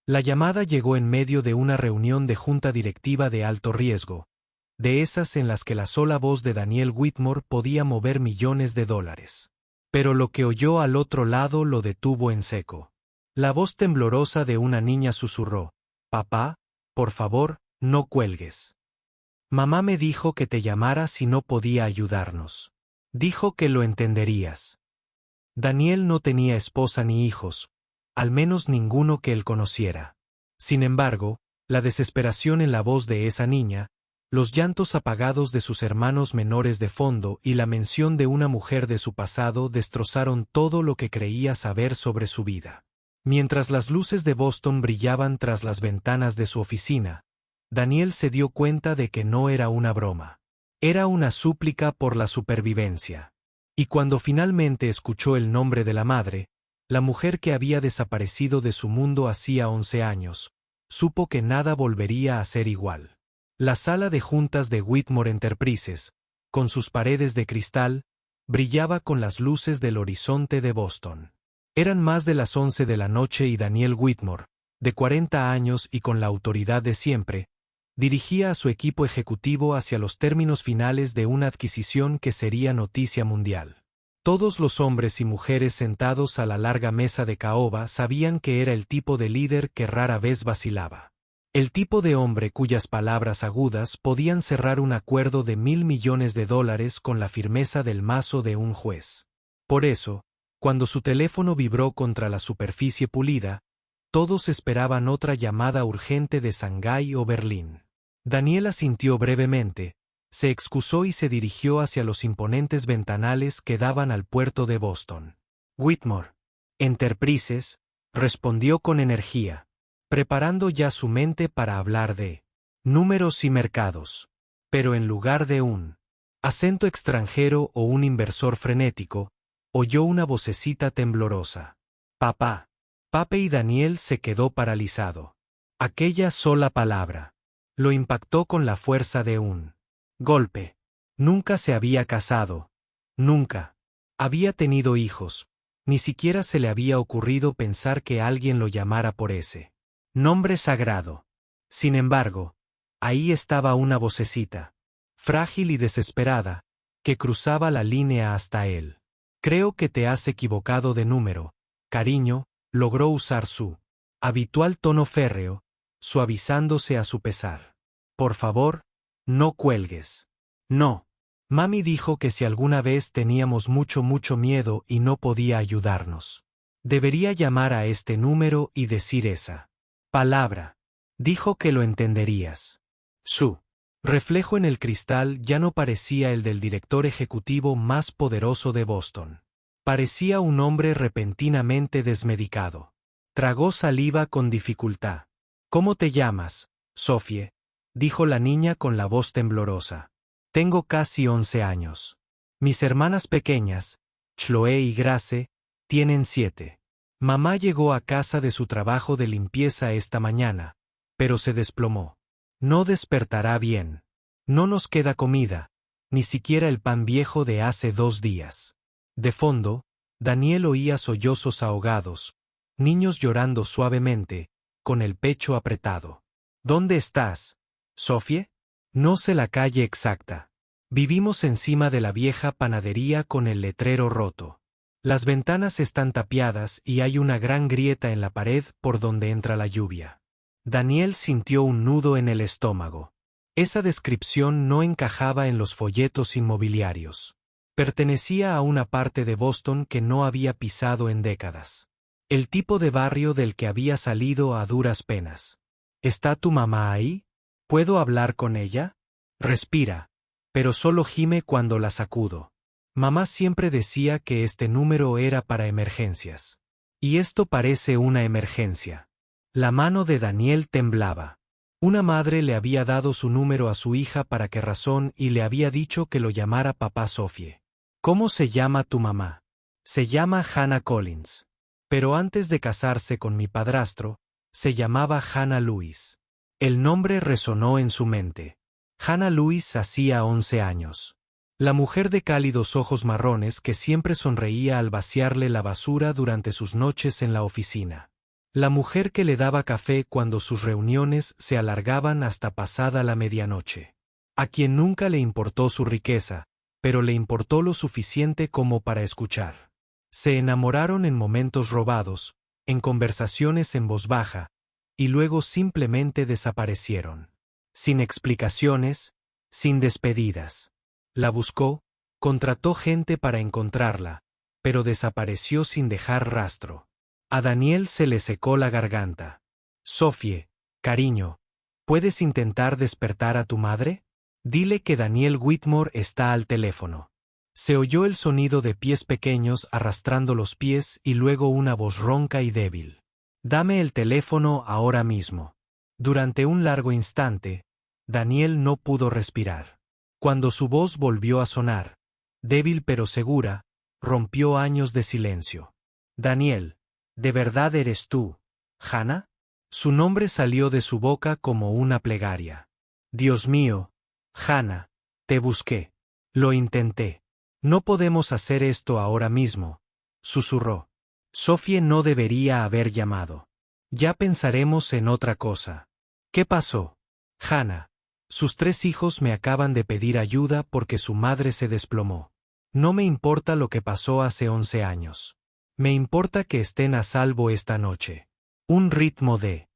La llamada llegó en medio de una reunión de junta directiva de alto riesgo, de esas en las que la sola voz de Daniel Whitmore podía mover millones de dólares. Pero lo que oyó al otro lado lo detuvo en seco. La voz temblorosa de una niña susurró: «Papá, por favor, no cuelgues. Mamá me dijo que te llamara si no podía ayudarnos. Dijo que lo entenderías». Daniel no tenía esposa ni hijos, al menos ninguno que él conociera. Sin embargo, la desesperación en la voz de esa niña, los llantos apagados de sus hermanos menores de fondo y la mención de una mujer de su pasado destrozaron todo lo que creía saber sobre su vida. Mientras las luces de Boston brillaban tras las ventanas de su oficina, Daniel se dio cuenta de que no era una broma. Era una súplica por la supervivencia. Y cuando finalmente escuchó el nombre de la madre, la mujer que había desaparecido de su mundo hacía 11 años, supo que nada volvería a ser igual. La sala de juntas de Whitmore Enterprises, con sus paredes de cristal, brillaba con las luces del horizonte de Boston. Eran más de las 11 de la noche y Daniel Whitmore, de 40 años y con la autoridad de siempre, dirigía a su equipo ejecutivo hacia los términos finales de una adquisición que sería noticia mundial. Todos los hombres y mujeres sentados a la larga mesa de caoba sabían que era el tipo de líder que rara vez vacilaba. El tipo de hombre cuyas palabras agudas podían cerrar un acuerdo de $1.000 millones con la firmeza del mazo de un juez. Por eso, cuando su teléfono vibró contra la superficie pulida, todos esperaban otra llamada urgente de Shanghái o Berlín. Daniel asintió brevemente, se excusó y se dirigió hacia los imponentes ventanales que daban al puerto de Boston. «Whitmore Enterprises», respondió con energía, preparando ya su mente para hablar de números y mercados. Pero en lugar de un acento extranjero o un inversor frenético, oyó una vocecita temblorosa. «Papá». Pape y Daniel se quedó paralizado. Aquella sola palabra lo impactó con la fuerza de un golpe. Nunca se había casado. Nunca había tenido hijos. Ni siquiera se le había ocurrido pensar que alguien lo llamara por ese nombre sagrado. Sin embargo, ahí estaba una vocecita, frágil y desesperada, que cruzaba la línea hasta él. «Creo que te has equivocado de número, cariño», logró usar su habitual tono férreo, suavizándose a su pesar. «Por favor, no cuelgues». «No. Mami dijo que si alguna vez teníamos mucho miedo y no podía ayudarnos, debería llamar a este número y decir esa palabra. Dijo que lo entenderías». Su reflejo en el cristal ya no parecía el del director ejecutivo más poderoso de Boston. Parecía un hombre repentinamente desmedicado. Tragó saliva con dificultad. «¿Cómo te llamas, Sophie?», dijo la niña con la voz temblorosa. «Tengo casi 11 años. Mis hermanas pequeñas, Chloe y Grace, tienen 7. Mamá llegó a casa de su trabajo de limpieza esta mañana, pero se desplomó. No despertará bien. No nos queda comida, ni siquiera el pan viejo de hace 2 días». De fondo, Daniel oía sollozos ahogados, niños llorando suavemente, con el pecho apretado. «¿Dónde estás, Sophie?» «No sé la calle exacta. Vivimos encima de la vieja panadería con el letrero roto. Las ventanas están tapiadas y hay una gran grieta en la pared por donde entra la lluvia». Daniel sintió un nudo en el estómago. Esa descripción no encajaba en los folletos inmobiliarios. Pertenecía a una parte de Boston que no había pisado en décadas. El tipo de barrio del que había salido a duras penas. «¿Está tu mamá ahí? ¿Puedo hablar con ella?» «Respira, pero solo gime cuando la sacudo. Mamá siempre decía que este número era para emergencias. Y esto parece una emergencia». La mano de Daniel temblaba. Una madre le había dado su número a su hija para qué razón y le había dicho que lo llamara papá Sophie. «¿Cómo se llama tu mamá?» «Se llama Hannah Collins. Pero antes de casarse con mi padrastro, se llamaba Hannah Lewis». El nombre resonó en su mente. Hannah Lewis hacía 11 años. La mujer de cálidos ojos marrones que siempre sonreía al vaciarle la basura durante sus noches en la oficina. La mujer que le daba café cuando sus reuniones se alargaban hasta pasada la medianoche. A quien nunca le importó su riqueza, pero le importó lo suficiente como para escuchar. Se enamoraron en momentos robados, en conversaciones en voz baja, y luego simplemente desaparecieron. Sin explicaciones, sin despedidas. La buscó, contrató gente para encontrarla, pero desapareció sin dejar rastro. A Daniel se le secó la garganta. Sophie, cariño, ¿puedes intentar despertar a tu madre? Dile que Daniel Whitmore está al teléfono. Se oyó el sonido de pies pequeños arrastrando los pies y luego una voz ronca y débil. Dame el teléfono ahora mismo. Durante un largo instante, Daniel no pudo respirar. Cuando su voz volvió a sonar, débil pero segura, rompió años de silencio. Daniel, ¿de verdad eres tú, Hannah? Su nombre salió de su boca como una plegaria. Dios mío, Hannah, te busqué. Lo intenté. No podemos hacer esto ahora mismo, susurró. Sophie no debería haber llamado. Ya pensaremos en otra cosa. ¿Qué pasó? Hannah, sus 3 hijos me acaban de pedir ayuda porque su madre se desplomó. No me importa lo que pasó hace 11 años. Me importa que estén a salvo esta noche. Un ritmo de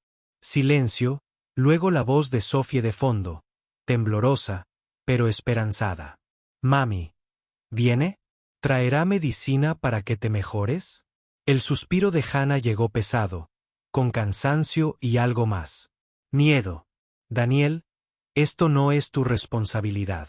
silencio, luego la voz de Sophie de fondo, temblorosa, pero esperanzada. Mami, ¿viene? ¿Traerá medicina para que te mejores? El suspiro de Hannah llegó pesado, con cansancio y algo más. Miedo. Daniel, esto no es tu responsabilidad.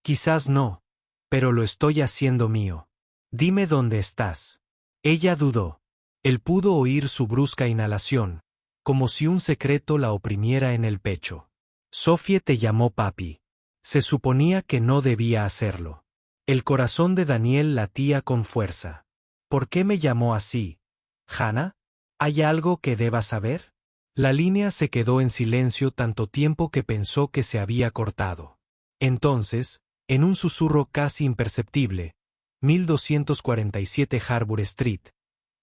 Quizás no, pero lo estoy haciendo mío. Dime dónde estás. Ella dudó. Él pudo oír su brusca inhalación, como si un secreto la oprimiera en el pecho. Sophie te llamó papi. Se suponía que no debía hacerlo. El corazón de Daniel latía con fuerza. ¿Por qué me llamó así? ¿Hannah? ¿Hay algo que deba saber? La línea se quedó en silencio tanto tiempo que pensó que se había cortado. Entonces, en un susurro casi imperceptible, 1247 Harbour Street,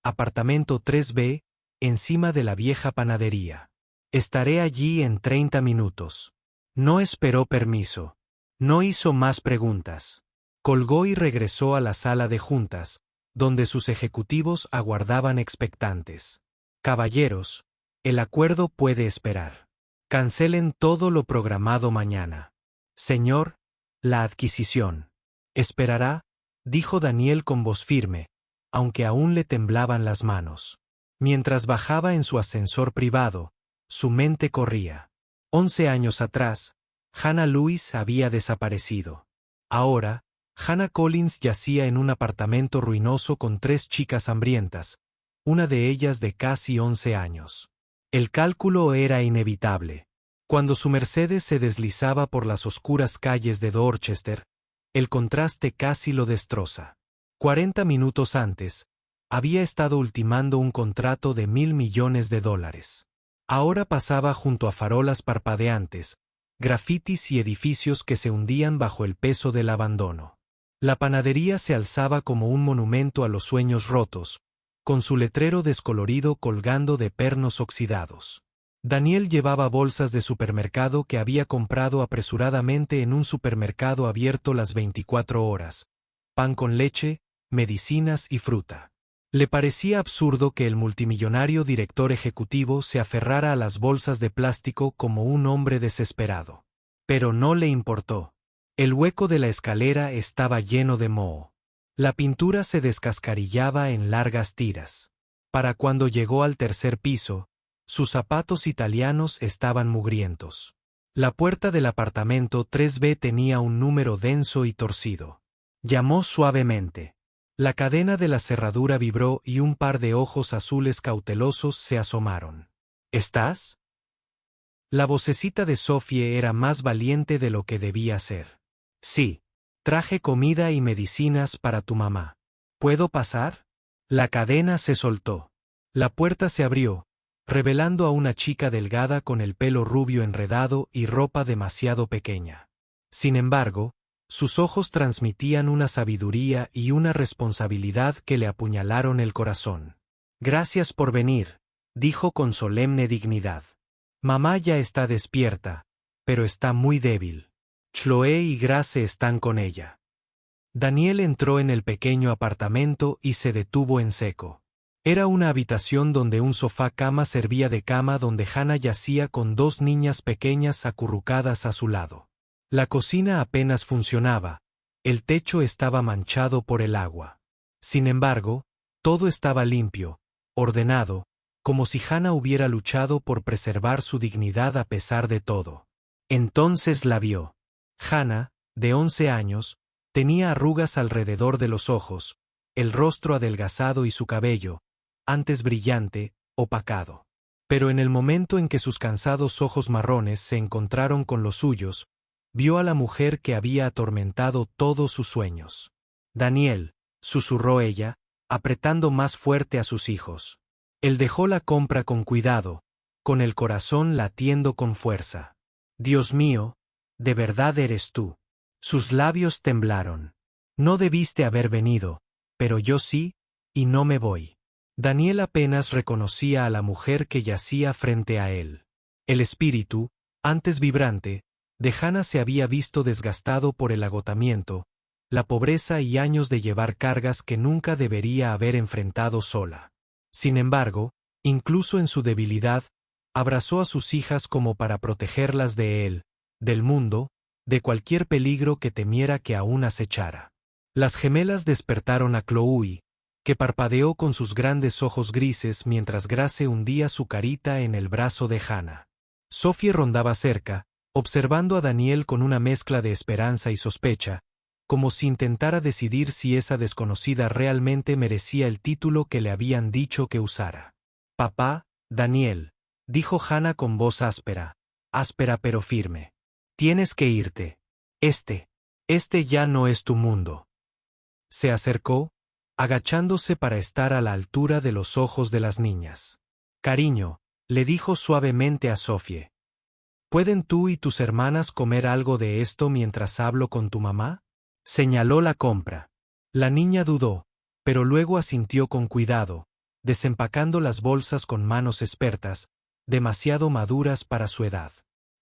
apartamento 3B, encima de la vieja panadería. Estaré allí en 30 minutos. No esperó permiso. No hizo más preguntas. Colgó y regresó a la sala de juntas, donde sus ejecutivos aguardaban expectantes. Caballeros, el acuerdo puede esperar. Cancelen todo lo programado mañana. Señor, la adquisición. Esperará, dijo Daniel con voz firme, aunque aún le temblaban las manos. Mientras bajaba en su ascensor privado, su mente corría. 11 años atrás, Hannah Lewis había desaparecido. Ahora, Hannah Collins yacía en un apartamento ruinoso con 3 chicas hambrientas, una de ellas de casi 11 años. El cálculo era inevitable. Cuando su Mercedes se deslizaba por las oscuras calles de Dorchester, el contraste casi lo destroza. 40 minutos antes, había estado ultimando un contrato de $1.000 millones. Ahora pasaba junto a farolas parpadeantes, grafitis y edificios que se hundían bajo el peso del abandono. La panadería se alzaba como un monumento a los sueños rotos, con su letrero descolorido colgando de pernos oxidados. Daniel llevaba bolsas de supermercado que había comprado apresuradamente en un supermercado abierto las 24 horas, pan con leche, medicinas y fruta. Le parecía absurdo que el multimillonario director ejecutivo se aferrara a las bolsas de plástico como un hombre desesperado. Pero no le importó. El hueco de la escalera estaba lleno de moho. La pintura se descascarillaba en largas tiras. Para cuando llegó al tercer piso, sus zapatos italianos estaban mugrientos. La puerta del apartamento 3B tenía un número denso y torcido. Llamó suavemente. La cadena de la cerradura vibró y un par de ojos azules cautelosos se asomaron. ¿Estás? La vocecita de Sophie era más valiente de lo que debía ser. Sí. Traje comida y medicinas para tu mamá. ¿Puedo pasar? La cadena se soltó. La puerta se abrió, revelando a una chica delgada con el pelo rubio enredado y ropa demasiado pequeña. Sin embargo, sus ojos transmitían una sabiduría y una responsabilidad que le apuñalaron el corazón. Gracias por venir, dijo con solemne dignidad. Mamá ya está despierta, pero está muy débil. Chloe y Grace están con ella. Daniel entró en el pequeño apartamento y se detuvo en seco. Era una habitación donde un sofá-cama servía de cama donde Hannah yacía con dos niñas pequeñas acurrucadas a su lado. La cocina apenas funcionaba, el techo estaba manchado por el agua. Sin embargo, todo estaba limpio, ordenado, como si Hannah hubiera luchado por preservar su dignidad a pesar de todo. Entonces la vio. Hannah, de 11 años, tenía arrugas alrededor de los ojos, el rostro adelgazado y su cabello, antes brillante, opacado. Pero en el momento en que sus cansados ojos marrones se encontraron con los suyos, vio a la mujer que había atormentado todos sus sueños. Daniel, susurró ella, apretando más fuerte a sus hijos. Él dejó la compra con cuidado, con el corazón latiendo con fuerza. Dios mío, ¿de verdad eres tú? Sus labios temblaron. No debiste haber venido, pero yo sí, y no me voy. Daniel apenas reconocía a la mujer que yacía frente a él. El espíritu, antes vibrante, de Hannah se había visto desgastado por el agotamiento, la pobreza y años de llevar cargas que nunca debería haber enfrentado sola. Sin embargo, incluso en su debilidad, abrazó a sus hijas como para protegerlas de él, del mundo, de cualquier peligro que temiera que aún acechara. Las gemelas despertaron a Chloe, que parpadeó con sus grandes ojos grises mientras Grace hundía su carita en el brazo de Hannah. Sophie rondaba cerca, observando a Daniel con una mezcla de esperanza y sospecha, como si intentara decidir si esa desconocida realmente merecía el título que le habían dicho que usara. Papá, Daniel, dijo Hannah con voz áspera pero firme. Tienes que irte. Este ya no es tu mundo. Se acercó, agachándose para estar a la altura de los ojos de las niñas. Cariño, le dijo suavemente a Sophie. ¿Pueden tú y tus hermanas comer algo de esto mientras hablo con tu mamá? Señaló la compra. La niña dudó, pero luego asintió con cuidado, desempacando las bolsas con manos expertas, demasiado maduras para su edad.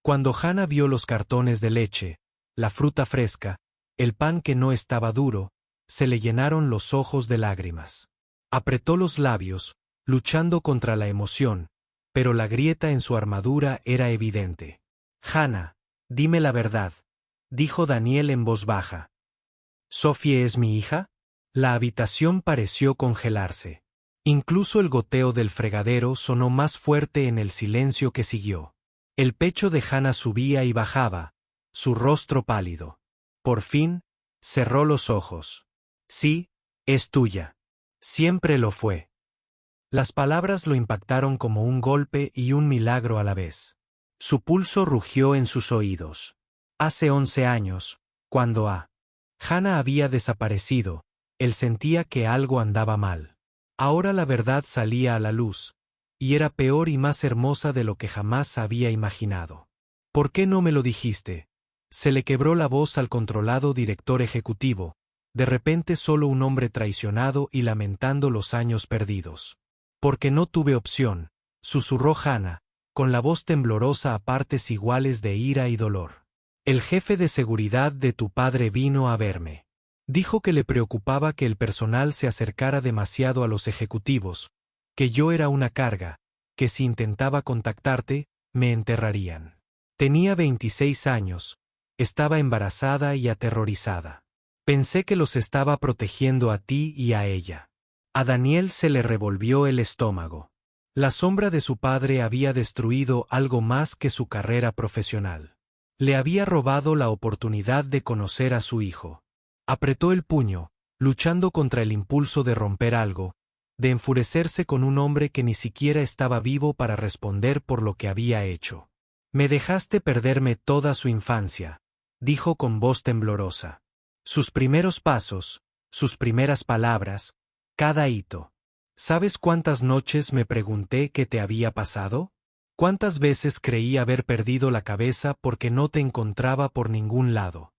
Cuando Hannah vio los cartones de leche, la fruta fresca, el pan que no estaba duro, se le llenaron los ojos de lágrimas. Apretó los labios, luchando contra la emoción, pero la grieta en su armadura era evidente. Hannah, dime la verdad, dijo Daniel en voz baja. ¿Sophie es mi hija? La habitación pareció congelarse. Incluso el goteo del fregadero sonó más fuerte en el silencio que siguió. El pecho de Hannah subía y bajaba, su rostro pálido. Por fin, cerró los ojos. Sí, es tuya. Siempre lo fue. Las palabras lo impactaron como un golpe y un milagro a la vez. Su pulso rugió en sus oídos. Hace 11 años, cuando Hannah había desaparecido, él sentía que algo andaba mal. Ahora la verdad salía a la luz, y era peor y más hermosa de lo que jamás había imaginado. ¿Por qué no me lo dijiste? Se le quebró la voz al controlado director ejecutivo, de repente solo un hombre traicionado y lamentando los años perdidos. Porque no tuve opción, susurró Hannah, con la voz temblorosa a partes iguales de ira y dolor. El jefe de seguridad de tu padre vino a verme. Dijo que le preocupaba que el personal se acercara demasiado a los ejecutivos, que yo era una carga, que si intentaba contactarte, me enterrarían. Tenía 26 años, estaba embarazada y aterrorizada. Pensé que los estaba protegiendo a ti y a ella. A Daniel se le revolvió el estómago. La sombra de su padre había destruido algo más que su carrera profesional. Le había robado la oportunidad de conocer a su hijo. Apretó el puño, luchando contra el impulso de romper algo, de enfurecerse con un hombre que ni siquiera estaba vivo para responder por lo que había hecho. Me dejaste perderme toda su infancia, dijo con voz temblorosa. Sus primeros pasos, sus primeras palabras, cada hito. ¿Sabes cuántas noches me pregunté qué te había pasado? ¿Cuántas veces creí haber perdido la cabeza porque no te encontraba por ningún lado?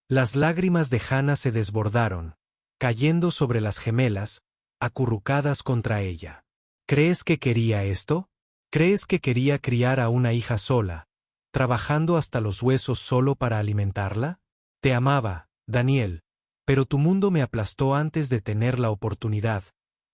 Las lágrimas de Hannah se desbordaron, cayendo sobre las gemelas, acurrucadas contra ella. ¿Crees que quería esto? ¿Crees que quería criar a una hija sola, trabajando hasta los huesos solo para alimentarla? Te amaba, Daniel, pero tu mundo me aplastó antes de tener la oportunidad,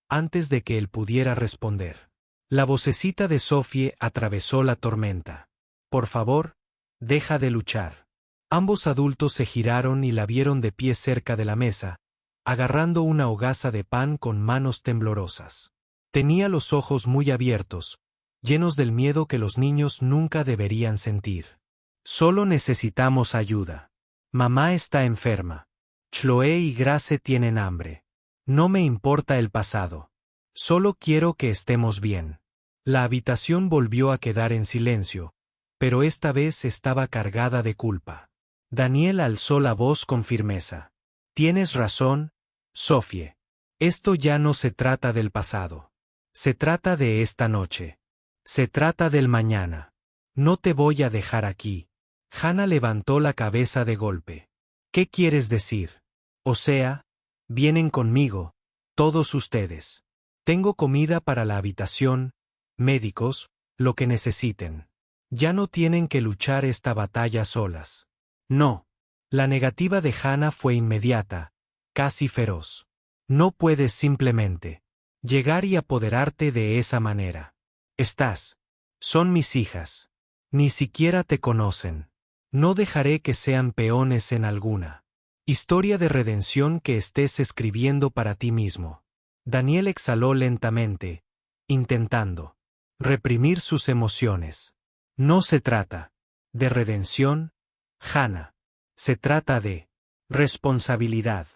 antes de que él pudiera responder. La vocecita de Sophie atravesó la tormenta. Por favor, deja de luchar. Ambos adultos se giraron y la vieron de pie cerca de la mesa, agarrando una hogaza de pan con manos temblorosas. Tenía los ojos muy abiertos, llenos del miedo que los niños nunca deberían sentir. Solo necesitamos ayuda. Mamá está enferma. Chloe y Grace tienen hambre. No me importa el pasado. Solo quiero que estemos bien. La habitación volvió a quedar en silencio, pero esta vez estaba cargada de culpa. Daniel alzó la voz con firmeza. Tienes razón, Sophie. Esto ya no se trata del pasado. Se trata de esta noche. Se trata del mañana. No te voy a dejar aquí. Hannah levantó la cabeza de golpe. ¿Qué quieres decir? O sea, vienen conmigo, todos ustedes. Tengo comida para la habitación, médicos, lo que necesiten. Ya no tienen que luchar esta batalla solas. No. La negativa de Hannah fue inmediata, casi feroz. No puedes simplemente llegar y apoderarte de esa manera. Son mis hijas. Ni siquiera te conocen. No dejaré que sean peones en alguna historia de redención que estés escribiendo para ti mismo. Daniel exhaló lentamente, intentando reprimir sus emociones. No se trata de redención, Hannah. Se trata de responsabilidad.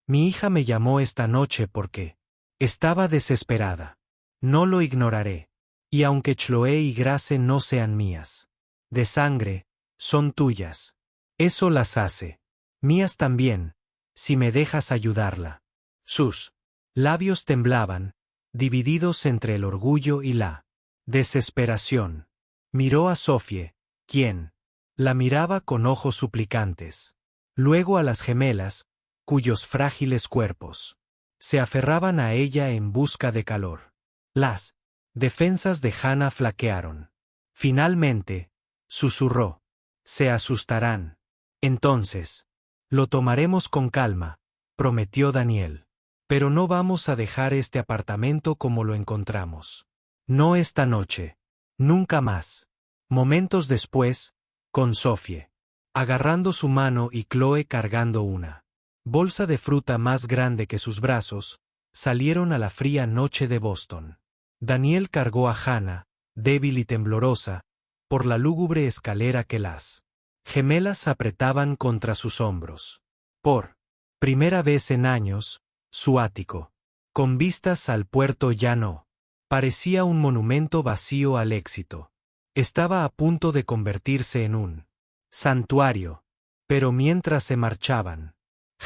Mi hija me llamó esta noche porque estaba desesperada. No lo ignoraré. Y aunque Chloe y Grace no sean mías, de sangre, son tuyas. Eso las hace mías también, si me dejas ayudarla. Sus labios temblaban, divididos entre el orgullo y la desesperación. Miró a Sophie, quien la miraba con ojos suplicantes. Luego a las gemelas, cuyos frágiles cuerpos se aferraban a ella en busca de calor. Las defensas de Hannah flaquearon. Finalmente, susurró. Se asustarán. Entonces, lo tomaremos con calma, prometió Daniel. Pero no vamos a dejar este apartamento como lo encontramos. No esta noche. Nunca más. Momentos después, con Sophie agarrando su mano y Chloe cargando una bolsa de fruta más grande que sus brazos, salieron a la fría noche de Boston. Daniel cargó a Hannah, débil y temblorosa, por la lúgubre escalera que las gemelas apretaban contra sus hombros. Por primera vez en años, su ático, con vistas al puerto ya no parecía un monumento vacío al éxito. Estaba a punto de convertirse en un santuario. Pero mientras se marchaban,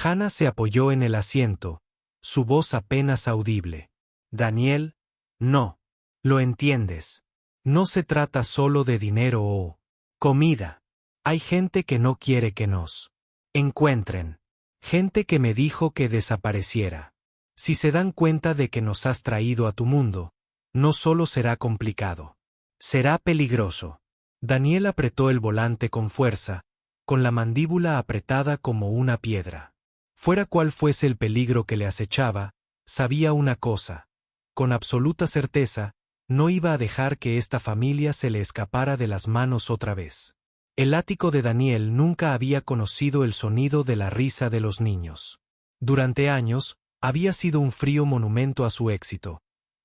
Hannah se apoyó en el asiento, su voz apenas audible. Daniel, no. Lo entiendes. No se trata solo de dinero o comida. Hay gente que no quiere que nos encuentren. Gente que me dijo que desapareciera. Si se dan cuenta de que nos has traído a tu mundo, no solo será complicado. Será peligroso. Daniel apretó el volante con fuerza, con la mandíbula apretada como una piedra. Fuera cual fuese el peligro que le acechaba, sabía una cosa. Con absoluta certeza, no iba a dejar que esta familia se le escapara de las manos otra vez. El ático de Daniel nunca había conocido el sonido de la risa de los niños. Durante años, había sido un frío monumento a su éxito.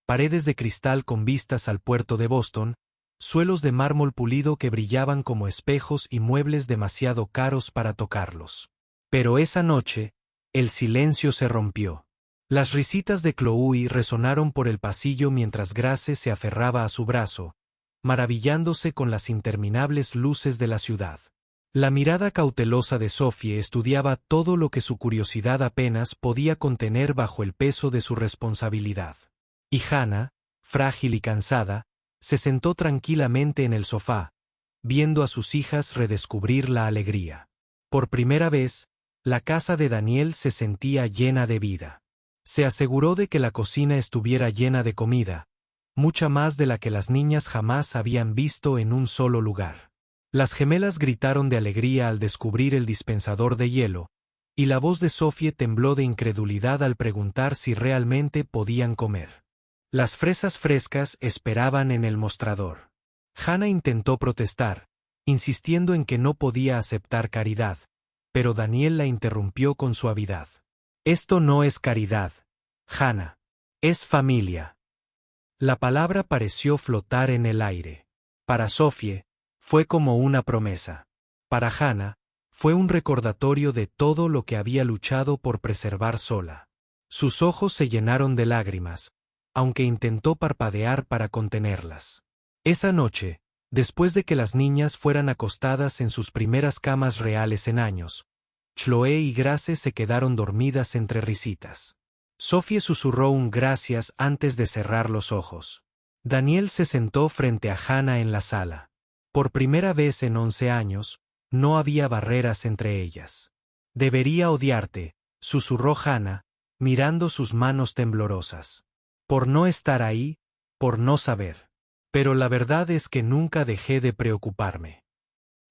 Paredes de cristal con vistas al puerto de Boston, suelos de mármol pulido que brillaban como espejos y muebles demasiado caros para tocarlos. Pero esa noche, el silencio se rompió. Las risitas de Chloe resonaron por el pasillo mientras Grace se aferraba a su brazo, maravillándose con las interminables luces de la ciudad. La mirada cautelosa de Sophie estudiaba todo lo que su curiosidad apenas podía contener bajo el peso de su responsabilidad. Y Hannah, frágil y cansada, se sentó tranquilamente en el sofá, viendo a sus hijas redescubrir la alegría. Por primera vez, la casa de Daniel se sentía llena de vida. Se aseguró de que la cocina estuviera llena de comida, mucha más de la que las niñas jamás habían visto en un solo lugar. Las gemelas gritaron de alegría al descubrir el dispensador de hielo, y la voz de Sophie tembló de incredulidad al preguntar si realmente podían comer. Las fresas frescas esperaban en el mostrador. Hannah intentó protestar, insistiendo en que no podía aceptar caridad, pero Daniel la interrumpió con suavidad. Esto no es caridad, Hannah. Es familia. La palabra pareció flotar en el aire. Para Sophie, fue como una promesa. Para Hannah, fue un recordatorio de todo lo que había luchado por preservar sola. Sus ojos se llenaron de lágrimas, aunque intentó parpadear para contenerlas. Esa noche, después de que las niñas fueran acostadas en sus primeras camas reales en años, Chloe y Grace se quedaron dormidas entre risitas. Sophie susurró un gracias antes de cerrar los ojos. Daniel se sentó frente a Hannah en la sala. Por primera vez en 11 años, no había barreras entre ellas. Debería odiarte, susurró Hannah, mirando sus manos temblorosas. Por no estar ahí, por no saber. Pero la verdad es que nunca dejé de preocuparme.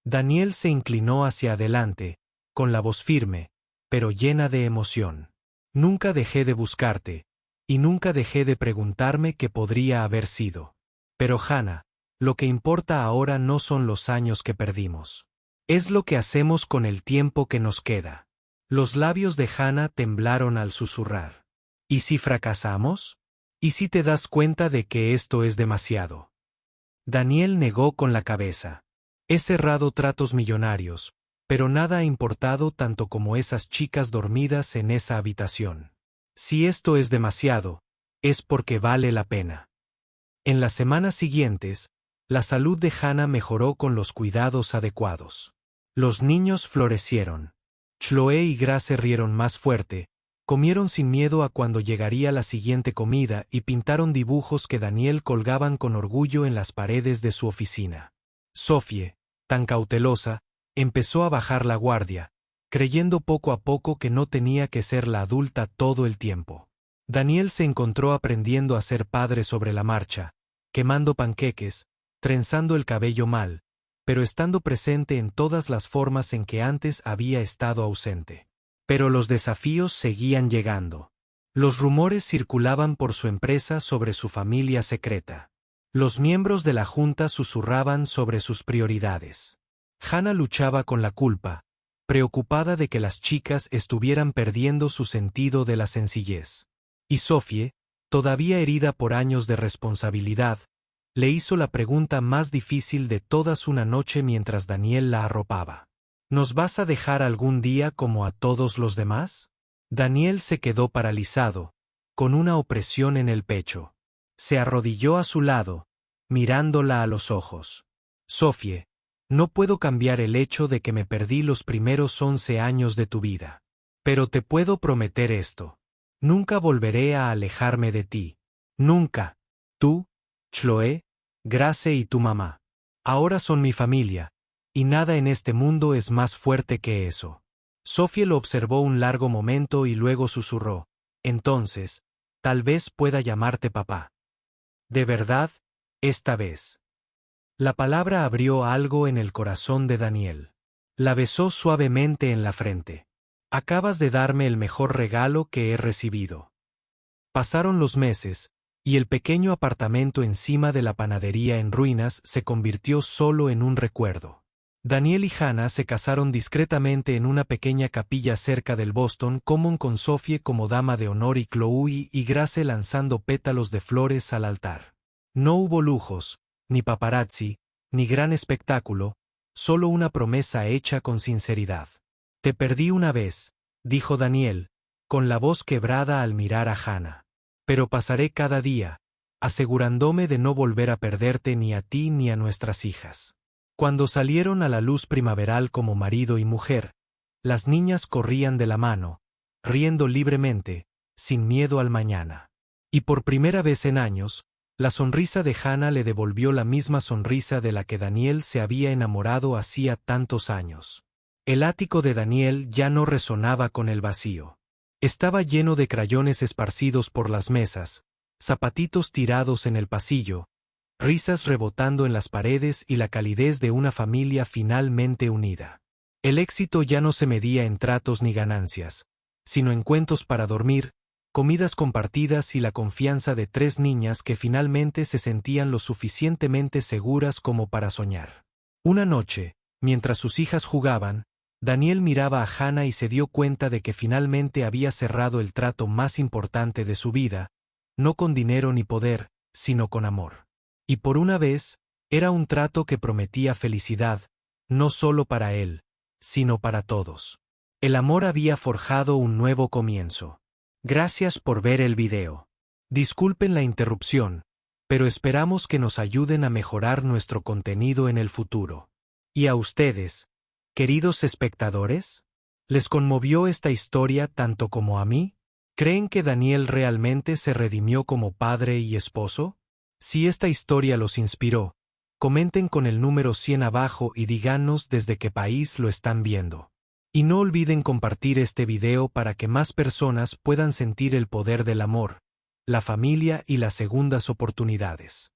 Daniel se inclinó hacia adelante, con la voz firme, pero llena de emoción. Nunca dejé de buscarte, y nunca dejé de preguntarme qué podría haber sido. Pero Hannah, lo que importa ahora no son los años que perdimos. Es lo que hacemos con el tiempo que nos queda. Los labios de Hannah temblaron al susurrar. ¿Y si fracasamos? ¿Y si te das cuenta de que esto es demasiado? Daniel negó con la cabeza. He cerrado tratos millonarios, pero nada ha importado tanto como esas chicas dormidas en esa habitación. Si esto es demasiado, es porque vale la pena. En las semanas siguientes, la salud de Hannah mejoró con los cuidados adecuados. Los niños florecieron. Chloe y Grace rieron más fuerte, comieron sin miedo a cuando llegaría la siguiente comida y pintaron dibujos que Daniel colgaban con orgullo en las paredes de su oficina. Sophie, tan cautelosa, empezó a bajar la guardia, creyendo poco a poco que no tenía que ser la adulta todo el tiempo. Daniel se encontró aprendiendo a ser padre sobre la marcha, quemando panqueques, trenzando el cabello mal, pero estando presente en todas las formas en que antes había estado ausente. Pero los desafíos seguían llegando. Los rumores circulaban por su empresa sobre su familia secreta. Los miembros de la junta susurraban sobre sus prioridades. Hannah luchaba con la culpa, preocupada de que las chicas estuvieran perdiendo su sentido de la sencillez. Y Sophie, todavía herida por años de responsabilidad, le hizo la pregunta más difícil de todas una noche mientras Daniel la arropaba. ¿Nos vas a dejar algún día como a todos los demás? Daniel se quedó paralizado, con una opresión en el pecho. Se arrodilló a su lado, mirándola a los ojos. Sophie, no puedo cambiar el hecho de que me perdí los primeros 11 años de tu vida. Pero te puedo prometer esto. Nunca volveré a alejarme de ti. Nunca. Tú, Chloe, Grace y tu mamá. Ahora son mi familia, y nada en este mundo es más fuerte que eso. Sophie lo observó un largo momento y luego susurró. Entonces, tal vez pueda llamarte papá. ¿De verdad? Esta vez. La palabra abrió algo en el corazón de Daniel. La besó suavemente en la frente. Acabas de darme el mejor regalo que he recibido. Pasaron los meses, y el pequeño apartamento encima de la panadería en ruinas se convirtió solo en un recuerdo. Daniel y Hannah se casaron discretamente en una pequeña capilla cerca del Boston Common con Sophie como dama de honor y Chloe y Grace lanzando pétalos de flores al altar. No hubo lujos, ni paparazzi, ni gran espectáculo, solo una promesa hecha con sinceridad. Te perdí una vez, dijo Daniel, con la voz quebrada al mirar a Hannah. Pero pasaré cada día, asegurándome de no volver a perderte ni a ti ni a nuestras hijas. Cuando salieron a la luz primaveral como marido y mujer, las niñas corrían de la mano, riendo libremente, sin miedo al mañana. Y por primera vez en años, la sonrisa de Hannah le devolvió la misma sonrisa de la que Daniel se había enamorado hacía tantos años. El ático de Daniel ya no resonaba con el vacío. Estaba lleno de crayones esparcidos por las mesas, zapatitos tirados en el pasillo, risas rebotando en las paredes y la calidez de una familia finalmente unida. El éxito ya no se medía en tratos ni ganancias, sino en cuentos para dormir, comidas compartidas y la confianza de 3 niñas que finalmente se sentían lo suficientemente seguras como para soñar. Una noche, mientras sus hijas jugaban, Daniel miraba a Hannah y se dio cuenta de que finalmente había cerrado el trato más importante de su vida, no con dinero ni poder, sino con amor. Y por una vez, era un trato que prometía felicidad, no solo para él, sino para todos. El amor había forjado un nuevo comienzo. Gracias por ver el video. Disculpen la interrupción, pero esperamos que nos ayuden a mejorar nuestro contenido en el futuro. ¿Y a ustedes, queridos espectadores? ¿Les conmovió esta historia tanto como a mí? ¿Creen que Daniel realmente se redimió como padre y esposo? Si esta historia los inspiró, comenten con el número 100 abajo y díganos desde qué país lo están viendo. Y no olviden compartir este video para que más personas puedan sentir el poder del amor, la familia y las segundas oportunidades.